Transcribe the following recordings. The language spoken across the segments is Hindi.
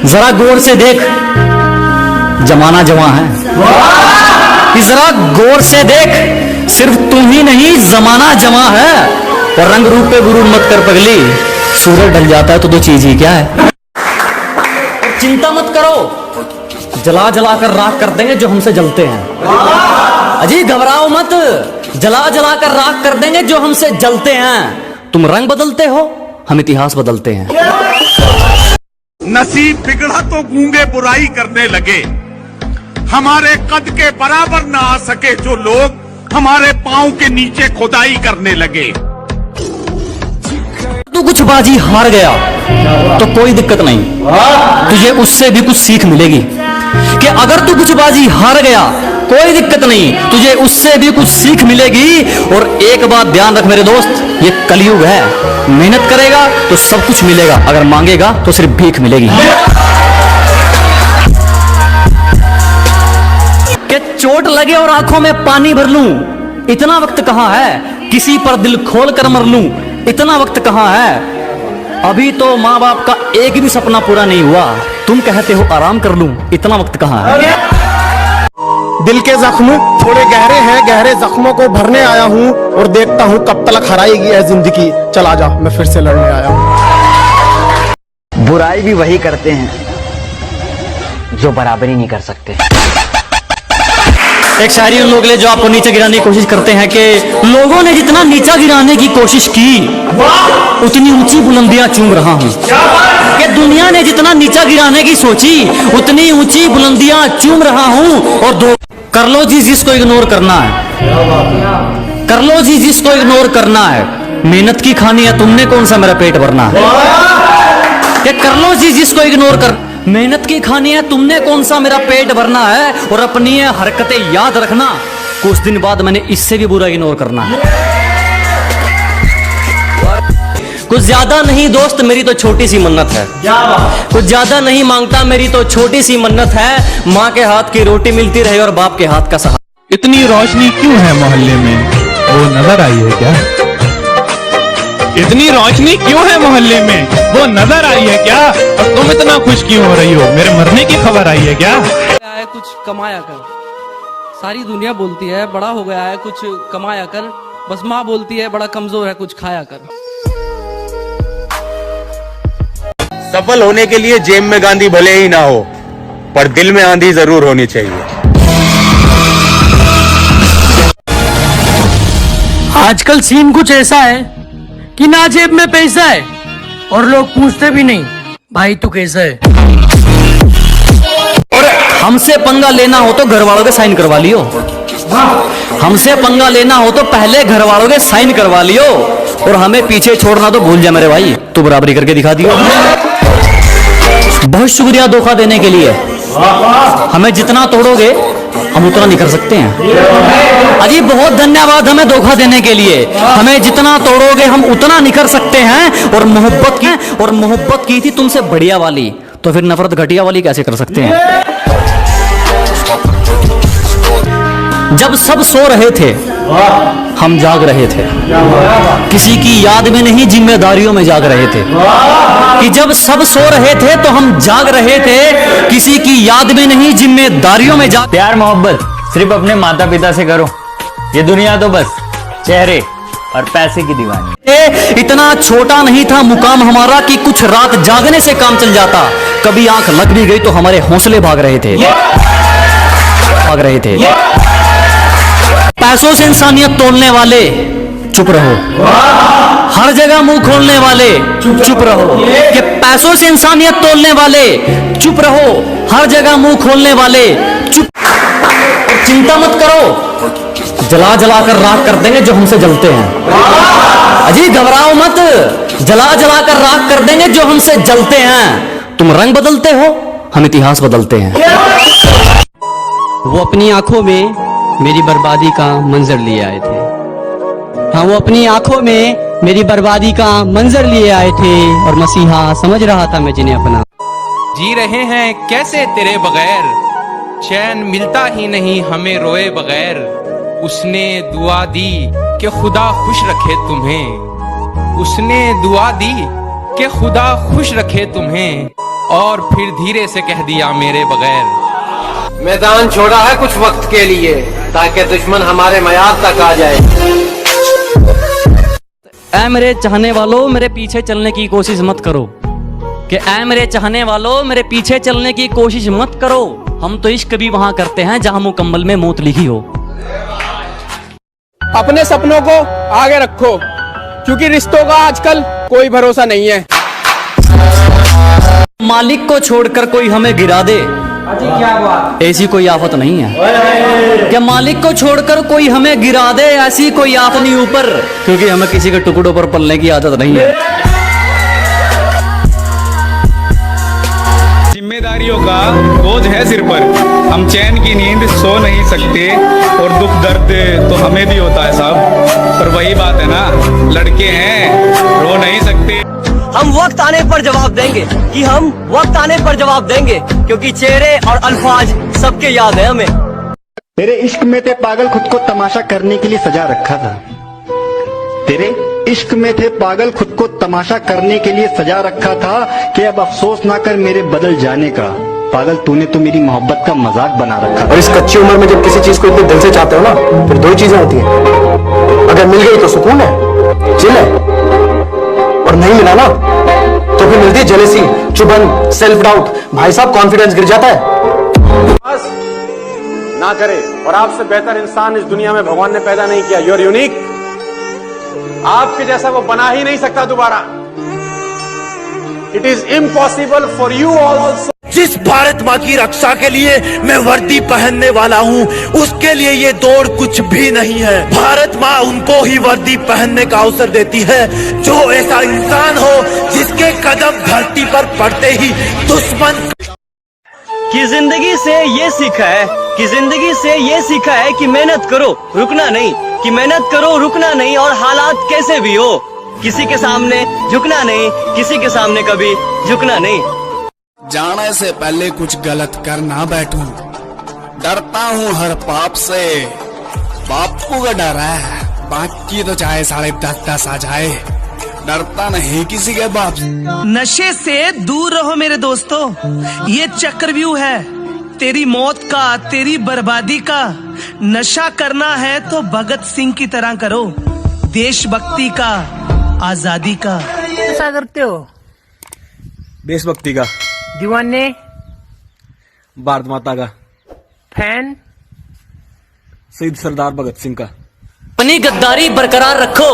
जरा गौर से देख, जमाना जवां है। जरा गौर से देख, सिर्फ तुम ही नहीं जमाना जवां है। और रंग रूप पे गुरूर मत कर पगली, सूरज ढल जाता है तो दो चीज ही क्या है। चिंता मत करो, जला जला कर राख कर देंगे जो हमसे जलते हैं। अजी घबराओ मत, जला जला कर राख कर देंगे जो हमसे जलते हैं। तुम रंग बदलते हो, हम इतिहास बदलते हैं। नसीब बिगड़ा तो गूंगे बुराई करने लगे, हमारे कद के बराबर ना आ सके जो लोग हमारे पांव के नीचे खुदाई करने लगे। तू कुछ बाजी हार गया तो कोई दिक्कत नहीं, तुझे उससे भी कुछ सीख मिलेगी। कि अगर तू कुछ बाजी हार गया कोई दिक्कत नहीं, तुझे उससे भी कुछ सीख मिलेगी। और एक बात ध्यान रख मेरे दोस्त, ये कलयुग है, मेहनत करेगा तो सब कुछ मिलेगा, अगर मांगेगा तो सिर्फ भीख मिलेगी। कि चोट लगे और आंखों में पानी भर लूं, इतना वक्त कहां है, किसी पर दिल खोल कर मर लूं, इतना वक्त कहां है। अभी तो माँ बाप का एक भी सपना पूरा नहीं हुआ, तुम कहते हो आराम कर लूं, इतना वक्त कहां है। दिल के जख्म थोड़े गहरे हैं, गहरे जख्मों को भरने आया हूँ और देखता हूँ कब तक हराएगी है जिंदगी। चला जा, मैं फिर से लड़ने आया हूँ। बुराई भी वही करते हैं जो बराबरी नहीं कर सकते। एक शायरी उन लोग ले जो आपको नीचे गिराने की कोशिश करते हैं कि लोगों ने जितना नीचा गिराने की कोशिश की उतनी ऊंची बुलंदियां चूम रहा हूं। कि दुनिया ने जितना नीचा गिराने की सोची उतनी ऊंची बुलंदियां चूम रहा हूं। और दो कर लो जी जिसको इग्नोर करना है, कर लो जी जिसको इग्नोर करना है, मेहनत की खानी है तुमने कौन सा मेरा पेट भरना है। कि कर लो जी जिसको इग्नोर कर, मेहनत की खानी है तुमने कौन सा मेरा पेट भरना है। और अपनी हरकतें याद रखना, कुछ दिन बाद मैंने इससे भी बुरा इग्नोर करना है। कुछ ज्यादा नहीं दोस्त मेरी तो छोटी सी मन्नत है, कुछ ज्यादा नहीं मांगता मेरी तो छोटी सी मन्नत है। माँ के हाथ की रोटी मिलती रहे और बाप के हाथ का सहारा। इतनी रोशनी क्यों है मोहल्ले में, वो नजर आई है क्या। इतनी रोशनी क्यों है मोहल्ले में, वो नजर आई है क्या। और तुम इतना खुश क्यों हो रही हो, मेरे मरने की खबर आई है क्या। कुछ कमाया कर, सारी दुनिया बोलती है बड़ा हो गया है कुछ कमाया कर, बस माँ बोलती है बड़ा कमजोर है कुछ खाया कर। सफल होने के लिए जेब में गांधी भले ही ना हो, पर दिल में आंधी जरूर होनी चाहिए। आजकल सीन कुछ ऐसा है कि ना जेब में पैसा है और लोग पूछते भी नहीं भाई तू कैसा है। और हमसे पंगा लेना हो तो घर वालों के साइन करवा लियो, हमसे पंगा लेना हो तो पहले घर वालों के साइन करवा लियो। और हमें पीछे छोड़ना तो भूल जा मेरे भाई, तू बराबरी करके दिखा दियो। बहुत शुक्रिया धोखा देने के लिए, हमें जितना तोड़ोगे हम उतना नहीं कर सकते हैं। अजी बहुत धन्यवाद हमें धोखा देने के लिए, हमें जितना तोड़ोगे हम उतना नहीं कर सकते हैं। और मोहब्बत की थी तुमसे बढ़िया वाली, तो फिर नफरत घटिया वाली कैसे कर सकते हैं। जब सब सो रहे थे हम जाग रहे थे, किसी की याद में नहीं जिम्मेदारियों में जाग रहे थे। कि जब सब सो रहे थे तो हम जाग रहे थे, किसी की याद में नहीं जिम्मेदारियों में जाग। प्यार मोहब्बत सिर्फ अपने माता पिता से करो, ये दुनिया तो बस चेहरे और पैसे की दीवानी। इतना छोटा नहीं था मुकाम हमारा कि कुछ रात जागने से काम चल जाता। कभी आंख लग भी गई तो हमारे हौसले भाग रहे थे। पैसों से इंसानियत तोड़ने वाले चुप रहो, हर जगह मुंह खोलने वाले चुप रहो। कि पैसों से इंसानियत तोड़ने वाले चुप रहो, हर जगह मुंह खोलने वाले चुप। चिंता मत करो, जला जला कर राख कर देंगे जो हमसे जलते हैं। अजी घबराओ मत, जला जला कर राख कर देंगे जो हमसे जलते हैं। तुम रंग बदलते हो, हम इतिहास बदलते हैं। वो अपनी आंखों में मेरी बर्बादी का मंजर लिए आए थे, हाँ वो अपनी आंखों में मेरी बर्बादी का मंजर लिए आए थे। और मसीहा समझ रहा था मैं जिन्हें अपना। जी रहे हैं कैसे तेरे बगैर, चैन मिलता ही नहीं हमें रोए बगैर। उसने दुआ दी कि खुदा खुश रखे तुम्हें, उसने दुआ दी कि खुदा खुश रखे तुम्हें। और फिर धीरे से कह दिया मेरे बगैर। मैदान छोड़ा है कुछ वक्त के लिए ताकि दुश्मन हमारे मयार तक आ जाए। ऐ मेरे चाहने वालों मेरे पीछे चलने की कोशिश मत करो, कि ऐ मेरे चाहने वालों मेरे पीछे चलने की कोशिश मत करो। हम तो इश्क भी वहां करते हैं जहां मुकम्मल में मौत लिखी हो। अपने सपनों को आगे रखो, क्योंकि रिश्तों का आजकल कोई भरोसा नहीं है। मालिक को छोड़कर कोई हमें गिरा दे, ऐसी कोई आफत नहीं है। क्या मालिक को छोड़कर कोई हमें गिरा दे, ऐसी कोई आफत नहीं ऊपर, क्योंकि हमें किसी के टुकड़ों पर पलने की आदत नहीं है। जिम्मेदारियों का बोझ है सिर पर, हम चैन की नींद सो नहीं सकते, और दुख दर्द तो हमें भी होता है साहब, पर वही बात है ना, लड़के हैं रो नहीं सकते। हम वक्त आने पर जवाब देंगे, कि हम वक्त आने पर जवाब देंगे, क्योंकि चेहरे और अल्फाज सबके याद है हमें। तेरे इश्क में थे पागल खुद को तमाशा करने के लिए सजा रखा था। तेरे इश्क में थे पागल खुद को तमाशा करने के लिए सजा रखा था, कि अब अफसोस ना कर मेरे बदल जाने का। पागल तूने तो मेरी मोहब्बत का मजाक बना रखा। और इस कच्ची उम्र में जब किसी चीज को इतने दिल से चाहते हो ना, फिर दो ही चीजें होती हैं, अगर मिल गई तो सुकून है, चिल है, और नहीं मिला ना तो फिर मिलती है जेलसी, चुभन, सेल्फ डाउट। भाई साहब कॉन्फिडेंस गिर जाता है। बस ना करे, और आपसे बेहतर इंसान इस दुनिया में भगवान ने पैदा नहीं किया। यू आर यूनिक, आपके जैसा वो बना ही नहीं सकता दोबारा। It is impossible for you also. जिस भारत माँ की रक्षा के लिए मैं वर्दी पहनने वाला हूँ, उसके लिए ये दौड़ कुछ भी नहीं है। भारत माँ उनको ही वर्दी पहनने का अवसर देती है जो ऐसा इंसान हो जिसके कदम धरती पर पड़ते ही दुश्मन कि जिंदगी से ये सीखा है, कि जिंदगी से ये सीखा है कि मेहनत करो रुकना नहीं, कि मेहनत करो रुकना नहीं, और हालात कैसे भी हो किसी के सामने झुकना नहीं, किसी के सामने कभी झुकना नहीं। जाने से पहले कुछ गलत कर ना बैठूं, डरता हूँ हर पाप से, बापू का डर है, बाकी तो चाहे 10:30 आ जाए, डरता नहीं किसी के बाप से। नशे से दूर रहो मेरे दोस्तों, ये चक्रव्यूह है तेरी मौत का, तेरी बर्बादी का। नशा करना है तो भगत सिंह की तरह करो, देशभक्ति का, आजादी का। ऐसा करते हो? देशभक्ति का, दीवाने, भारत माता का, फैन, शहीद सरदार भगत सिंह का। अपनी गद्दारी बरकरार रखो,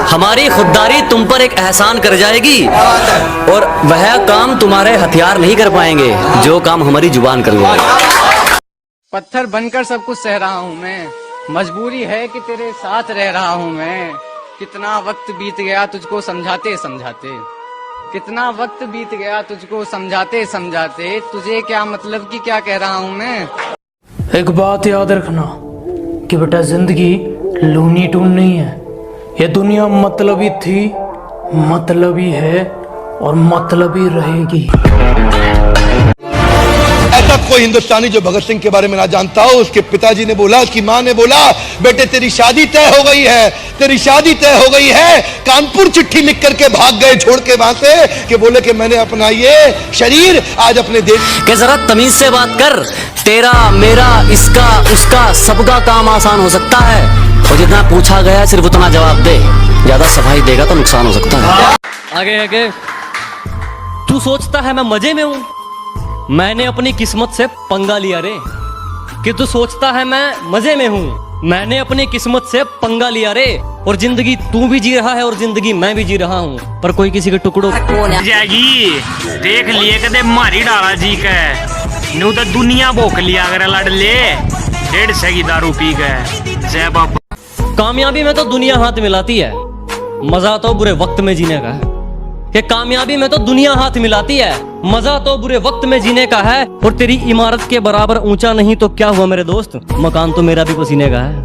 हमारी खुददारी तुम पर एक एहसान कर जाएगी, और वह काम तुम्हारे हथियार नहीं कर पाएंगे जो काम हमारी जुबान कर लेगी। पत्थर बनकर सब कुछ सह रहा हूँ मैं, मजबूरी है कि तेरे साथ रह रहा हूँ मैं। कितना वक्त बीत गया तुझको समझाते समझाते, कितना वक्त बीत गया तुझको समझाते समझाते, तुझे क्या मतलब कि क्या कह रहा हूँ मैं। एक बात याद रखना कि बेटा जिंदगी लूनी टून नहीं है, ये दुनिया मतलबी थी, मतलबी है और मतलबी रहेगी। ऐसा कोई हिंदुस्तानी जो भगत सिंह के बारे में ना जानता हो। उसके पिताजी ने बोला, उसकी माँ ने बोला, बेटे तेरी शादी तय हो गई है, तेरी शादी तय हो गई है। कानपुर चिट्ठी लिख करके भाग गए छोड़ के वहां से, कि बोले कि मैंने अपना ये शरीर आज अपने देश के जरा तमीज से बात कर, तेरा मेरा इसका उसका सबका काम आसान हो सकता है, और जितना पूछा गया सिर्फ उतना जवाब दे, ज्यादा सफाई देगा तो नुकसान हो सकता है। आगे आगे तू सोचता है मैं मजे में हूं, मैंने अपनी किस्मत से पंगा लिया रे। कि तू सोचता है मैं मजे में हूँ, मैंने अपनी किस्मत से पंगा लिया रे। और जिंदगी तू भी जी रहा है और जिंदगी मैं भी जी रहा हूँ, पर कोई किसी के टुकड़ों जाएगी। देख लिए कदे मारी डाला जी के नू तो दुनिया भोक लिया अगर लड़ ले 150 की दारू पी गए। जय बाबा। कामयाबी में तो दुनिया हाथ मिलाती है, मजा तो बुरे वक्त में जीने का है। कि कामयाबी में तो दुनिया हाथ मिलाती है, मजा तो बुरे वक्त में जीने का है। और तेरी इमारत के बराबर ऊंचा नहीं तो क्या हुआ मेरे दोस्त, मकान तो मेरा भी पसीने का है।